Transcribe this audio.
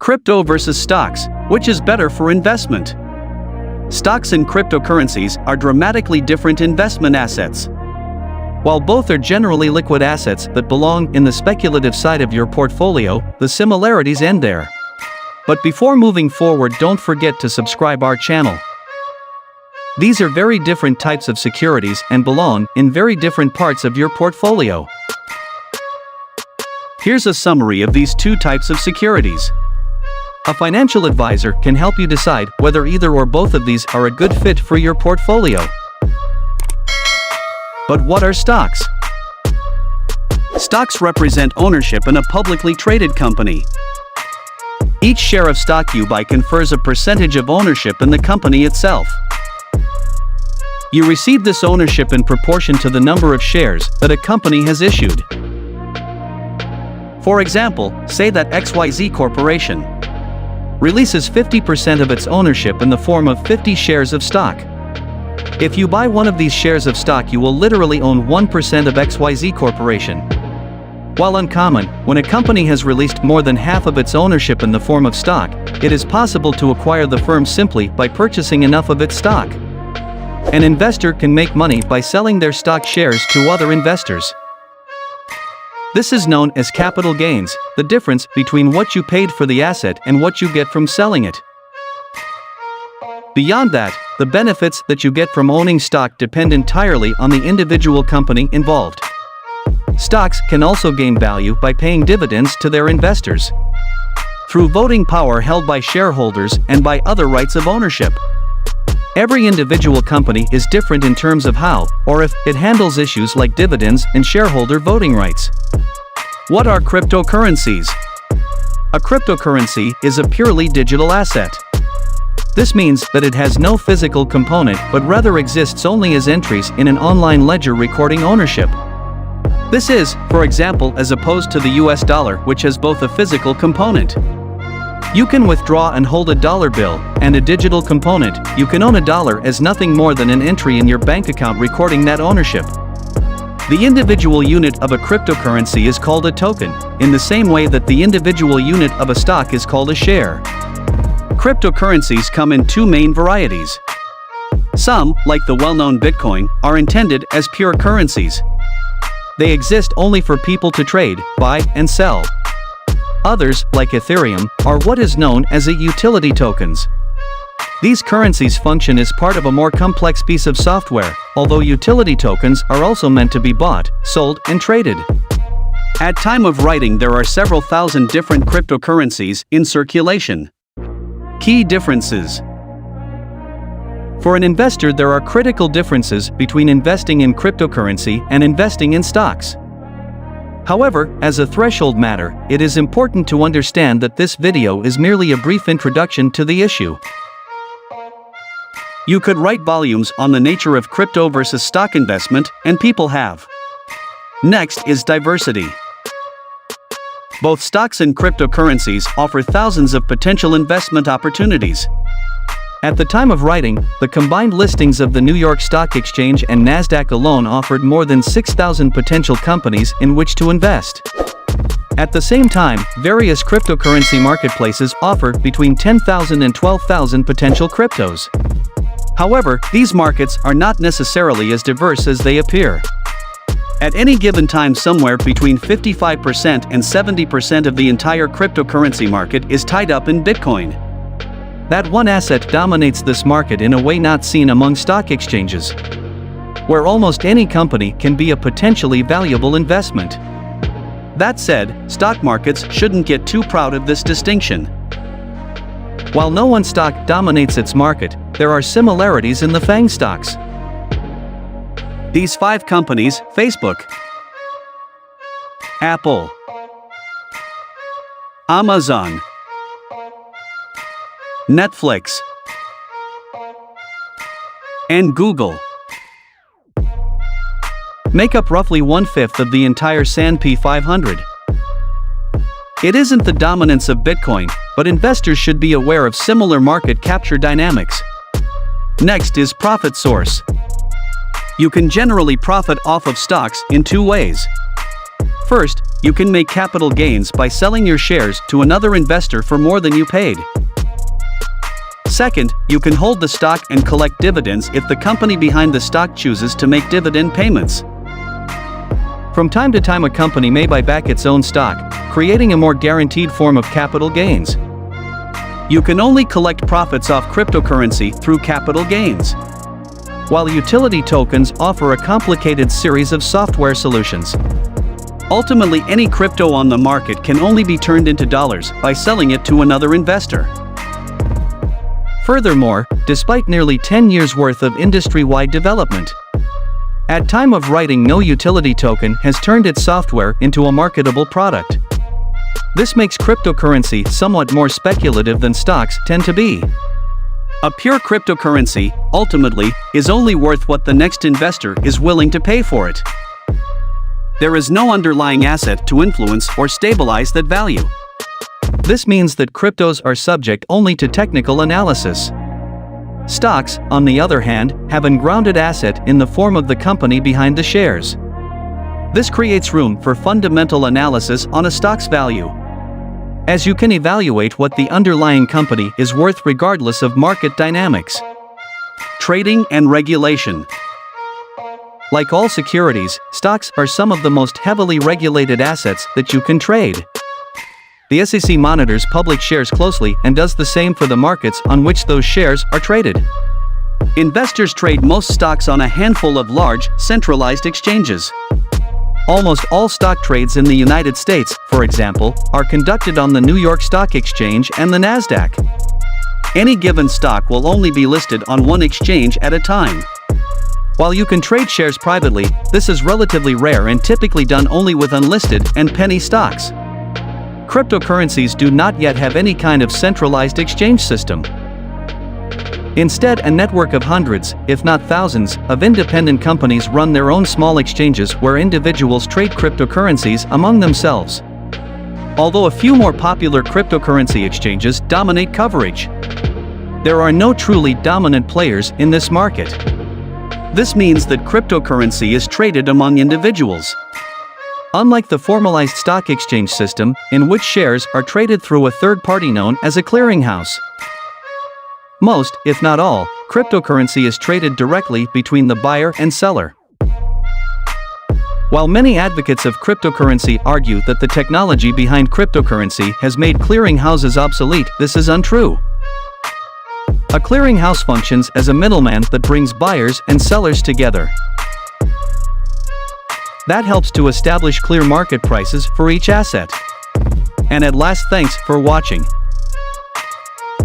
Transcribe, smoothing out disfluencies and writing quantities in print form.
Crypto versus stocks, which is better for investment? Stocks and cryptocurrencies are dramatically different investment assets. While both are generally liquid assets that belong in the speculative side of your portfolio, the similarities end there. But before moving forward, don't forget to subscribe our channel. These are very different types of securities and belong in very different parts of your portfolio. Here's a summary of these two types of securities. A financial advisor can help you decide whether either or both of these are a good fit for your portfolio. But what are stocks? Stocks represent ownership in a publicly traded company. Each share of stock you buy confers a percentage of ownership in the company itself. You receive this ownership in proportion to the number of shares that a company has issued. For example, say that XYZ Corporation releases 50% of its ownership in the form of 50 shares of stock. If you buy one of these shares of stock, you will literally own 1% of XYZ Corporation. While uncommon, when a company has released more than half of its ownership in the form of stock, it is possible to acquire the firm simply by purchasing enough of its stock. An investor can make money by selling their stock shares to other investors. This is known as capital gains, the difference between what you paid for the asset and what you get from selling it. Beyond that, the benefits that you get from owning stock depend entirely on the individual company involved. Stocks can also gain value by paying dividends to their investors through voting power held by shareholders and by other rights of ownership. Every individual company is different in terms of how, or if, it handles issues like dividends and shareholder voting rights. What are cryptocurrencies? A cryptocurrency is a purely digital asset. This means that it has no physical component but rather exists only as entries in an online ledger recording ownership. This is, for example, as opposed to the US dollar, which has both a physical component. You can withdraw and hold a dollar bill, and a digital component. You can own a dollar as nothing more than an entry in your bank account recording that ownership. The individual unit of a cryptocurrency is called a token, in the same way that the individual unit of a stock is called a share. Cryptocurrencies come in two main varieties. Some, like the well-known Bitcoin, are intended as pure currencies. They exist only for people to trade, buy, and sell. Others, like Ethereum, are what is known as utility tokens. These currencies function as part of a more complex piece of software, although utility tokens are also meant to be bought, sold, and traded. At time of writing, there are several thousand different cryptocurrencies in circulation. Key differences. For an investor, there are critical differences between investing in cryptocurrency and investing in stocks. However, as a threshold matter, it is important to understand that this video is merely a brief introduction to the issue. You could write volumes on the nature of crypto versus stock investment, and people have. Next is diversity. Both stocks and cryptocurrencies offer thousands of potential investment opportunities. At the time of writing, the combined listings of the New York Stock Exchange and Nasdaq alone offered more than 6,000 potential companies in which to invest. At the same time, various cryptocurrency marketplaces offer between 10,000 and 12,000 potential cryptos. However, these markets are not necessarily as diverse as they appear. At any given time, somewhere between 55% and 70% of the entire cryptocurrency market is tied up in Bitcoin. That one asset dominates this market in a way not seen among stock exchanges, where almost any company can be a potentially valuable investment. That said, stock markets shouldn't get too proud of this distinction. While no one stock dominates its market, there are similarities in the FANG stocks. These 5 companies: Facebook, Apple, Amazon, Netflix, and Google, make up roughly 1/5 of the entire S&P 500. It isn't the dominance of Bitcoin, but investors should be aware of similar market capture dynamics. Next is profit source. You can generally profit off of stocks in 2 ways. First, you can make capital gains by selling your shares to another investor for more than you paid. Second, you can hold the stock and collect dividends if the company behind the stock chooses to make dividend payments. From time to time, a company may buy back its own stock, creating a more guaranteed form of capital gains. You can only collect profits off cryptocurrency through capital gains, while utility tokens offer a complicated series of software solutions. Ultimately, any crypto on the market can only be turned into dollars by selling it to another investor. Furthermore, despite nearly 10 years' worth of industry-wide development, at time of writing, no utility token has turned its software into a marketable product. This makes cryptocurrency somewhat more speculative than stocks tend to be. A pure cryptocurrency, ultimately, is only worth what the next investor is willing to pay for it. There is no underlying asset to influence or stabilize that value. This means that cryptos are subject only to technical analysis. Stocks, on the other hand, have an grounded asset in the form of the company behind the shares. This creates room for fundamental analysis on a stock's value, as you can evaluate what the underlying company is worth regardless of market dynamics. Trading and regulation. Like all securities, stocks are some of the most heavily regulated assets that you can trade. The SEC monitors public shares closely and does the same for the markets on which those shares are traded. Investors trade most stocks on a handful of large, centralized exchanges. Almost all stock trades in the United States, for example, are conducted on the New York Stock Exchange and the Nasdaq. Any given stock will only be listed on one exchange at a time. While you can trade shares privately, this is relatively rare and typically done only with unlisted and penny stocks. Cryptocurrencies do not yet have any kind of centralized exchange system. Instead, a network of hundreds, if not thousands, of independent companies run their own small exchanges where individuals trade cryptocurrencies among themselves. Although a few more popular cryptocurrency exchanges dominate coverage, there are no truly dominant players in this market. This means that cryptocurrency is traded among individuals. Unlike the formalized stock exchange system, in which shares are traded through a third party known as a clearinghouse. Most, if not all, cryptocurrency is traded directly between the buyer and seller. While many advocates of cryptocurrency argue that the technology behind cryptocurrency has made clearinghouses obsolete, this is untrue. A clearinghouse functions as a middleman that brings buyers and sellers together. That helps to establish clear market prices for each asset. And at last, thanks for watching.